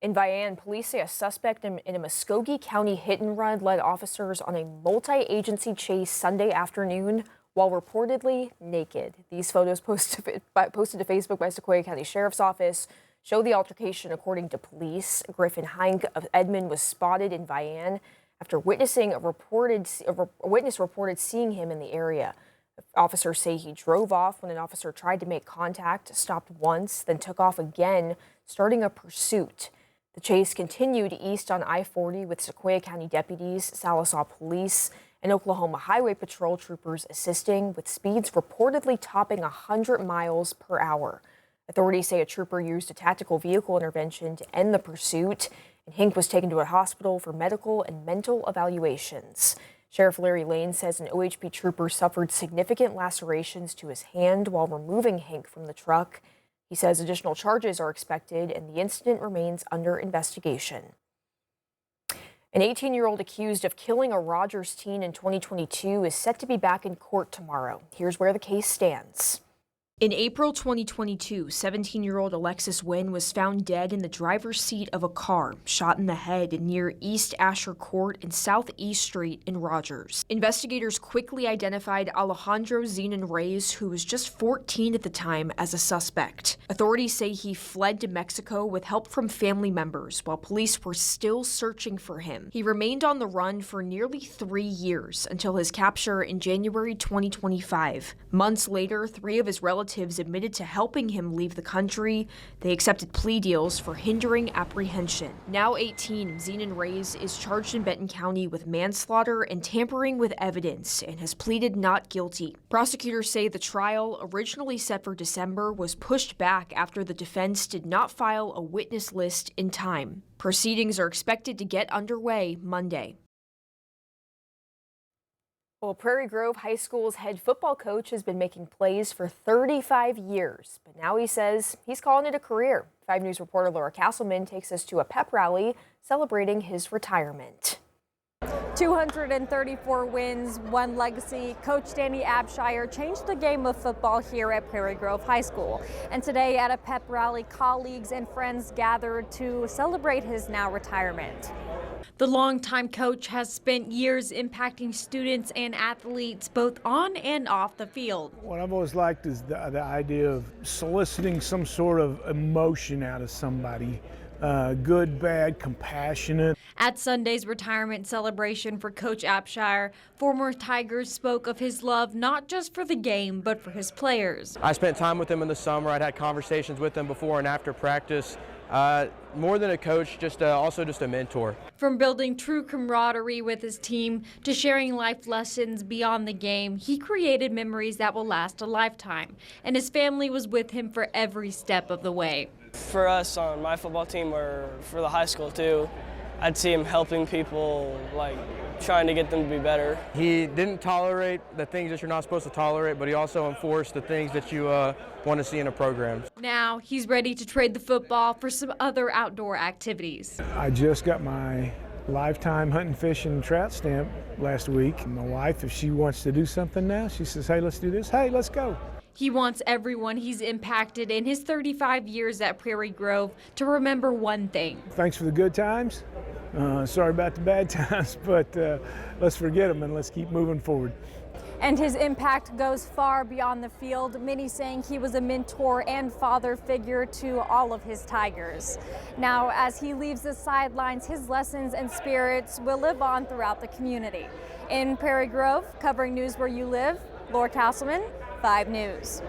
In Vian, police say a suspect in a Muskogee County hit and run led officers on a multi-agency chase Sunday afternoon while reportedly naked. These photos posted to Facebook by Sequoia County Sheriff's Office show the altercation. According to police, Griffen Hink of Edmond was spotted in Vian after witnessing a witness reported seeing him in the area. Officers say he drove off when an officer tried to make contact, stopped once, then took off again, starting a pursuit. The chase continued east on I-40 with Sequoia County deputies, Sallisaw Police, and Oklahoma Highway Patrol troopers assisting, with speeds reportedly topping 100 miles per hour. Authorities say a trooper used a tactical vehicle intervention to end the pursuit, and Hink was taken to a hospital for medical and mental evaluations. Sheriff Larry Lane says an OHP trooper suffered significant lacerations to his hand while removing Hink from the truck. He says additional charges are expected and the incident remains under investigation. An 18-year-old accused of killing a Rogers teen in 2022 is set to be back in court tomorrow. Here's where the case stands. In April 2022, 17-year-old Alexis Wynn was found dead in the driver's seat of a car, shot in the head near East Asher Court and Southeast Street in Rogers. Investigators quickly identified Alejandro Zenon Reyes, who was just 14 at the time, as a suspect. Authorities say he fled to Mexico with help from family members while police were still searching for him. He remained on the run for nearly 3 years until his capture in January 2025. Months later, 3 of his relatives admitted to helping him leave the country. They accepted plea deals for hindering apprehension. Now 18, Zenon Reyes is charged in Benton County with manslaughter and tampering with evidence and has pleaded not guilty. Prosecutors say the trial, originally set for December, was pushed back after the defense did not file a witness list in time. Proceedings are expected to get underway Monday. Well, Prairie Grove High School's head football coach has been making plays for 35 years, but now he says he's calling it a career. 5 News reporter Laura Castleman takes us to a pep rally celebrating his retirement. 234 wins, one legacy. Coach Danny Abshire changed the game of football here at Prairie Grove High School. And today at a pep rally, colleagues and friends gathered to celebrate his now retirement. The longtime coach has spent years impacting students and athletes both on and off the field. What I've always liked is the idea of soliciting some sort of emotion out of somebody. Good, bad, compassionate. At Sunday's retirement celebration for Coach Abshire, former Tigers spoke of his love not just for the game, but for his players. I spent time with him in the summer. I'd had conversations with him before and after practice. More than a coach, also just a mentor. From building true camaraderie with his team to sharing life lessons beyond the game, he created memories that will last a lifetime. And his family was with him for every step of the way. For us on my football team, or for the high school too, I'd see him helping people, like trying to get them to be better. He didn't tolerate the things that you're not supposed to tolerate, but he also enforced the things that you want to see in a program. Now he's ready to trade the football for some other outdoor activities. I just got my lifetime hunting, fishing, and trout stamp last week. My wife, if she wants to do something now, she says, hey, let's do this. Hey, let's go. He wants everyone he's impacted in his 35 years at Prairie Grove to remember one thing. Thanks for the good times. Sorry about the bad times, but let's forget them and let's keep moving forward. And his impact goes far beyond the field, many saying he was a mentor and father figure to all of his Tigers. Now, as he leaves the sidelines, his lessons and spirits will live on throughout the community. In Prairie Grove, covering news where you live, Laura Castleman, 5 News.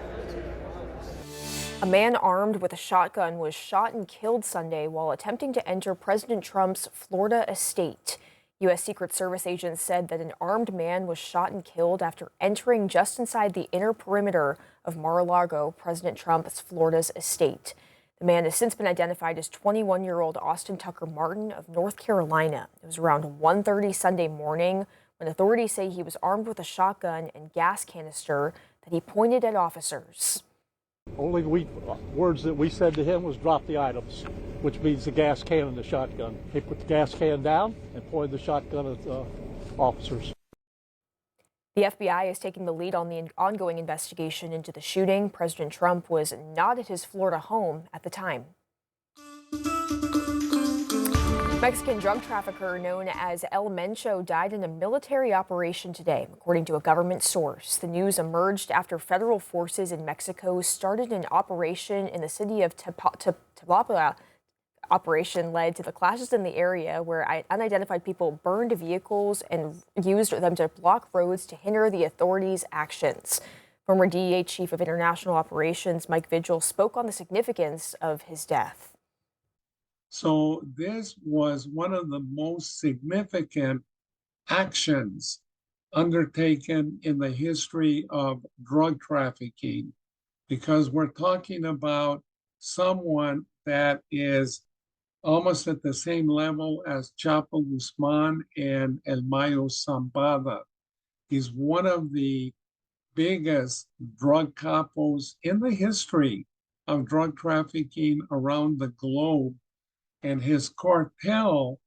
A man armed with a shotgun was shot and killed Sunday while attempting to enter President Trump's Florida estate. U.S. Secret Service agents said that an armed man was shot and killed after entering just inside the inner perimeter of Mar-a-Lago, President Trump's Florida's estate. The man has since been identified as 21-year-old Austin Tucker Martin of North Carolina. It was around 1:30 Sunday morning when authorities say he was armed with a shotgun and gas canister that he pointed at officers. Only words that we said to him was drop the items, which means the gas can and the shotgun. He put the gas can down and pointed the shotgun at officers. The FBI is taking the lead on the ongoing investigation into the shooting. President Trump was not at his Florida home at the time. Mexican drug trafficker known as El Mencho died in a military operation today, according to a government source. The news emerged after federal forces in Mexico started an operation in the city of Tapalpa. Operation led to the clashes in the area where unidentified people burned vehicles and used them to block roads to hinder the authorities' actions. Former DEA Chief of International Operations Mike Vigil spoke on the significance of his death. So this was one of the most significant actions undertaken in the history of drug trafficking, because we're talking about someone that is almost at the same level as Chapo Guzman and El Mayo Zambada. He's one of the biggest drug capos in the history of drug trafficking around the globe. And his cartel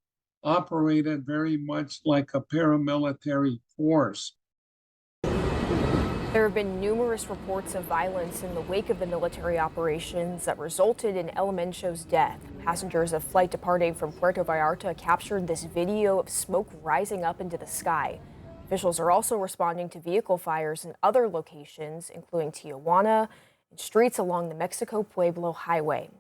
operated very much like a paramilitary force. There have been numerous reports of violence in the wake of the military operations that resulted in El Mencho's death. Passengers of flight departing from Puerto Vallarta captured this video of smoke rising up into the sky. Officials are also responding to vehicle fires in other locations, including Tijuana and streets along the Mexico-Pueblo highway.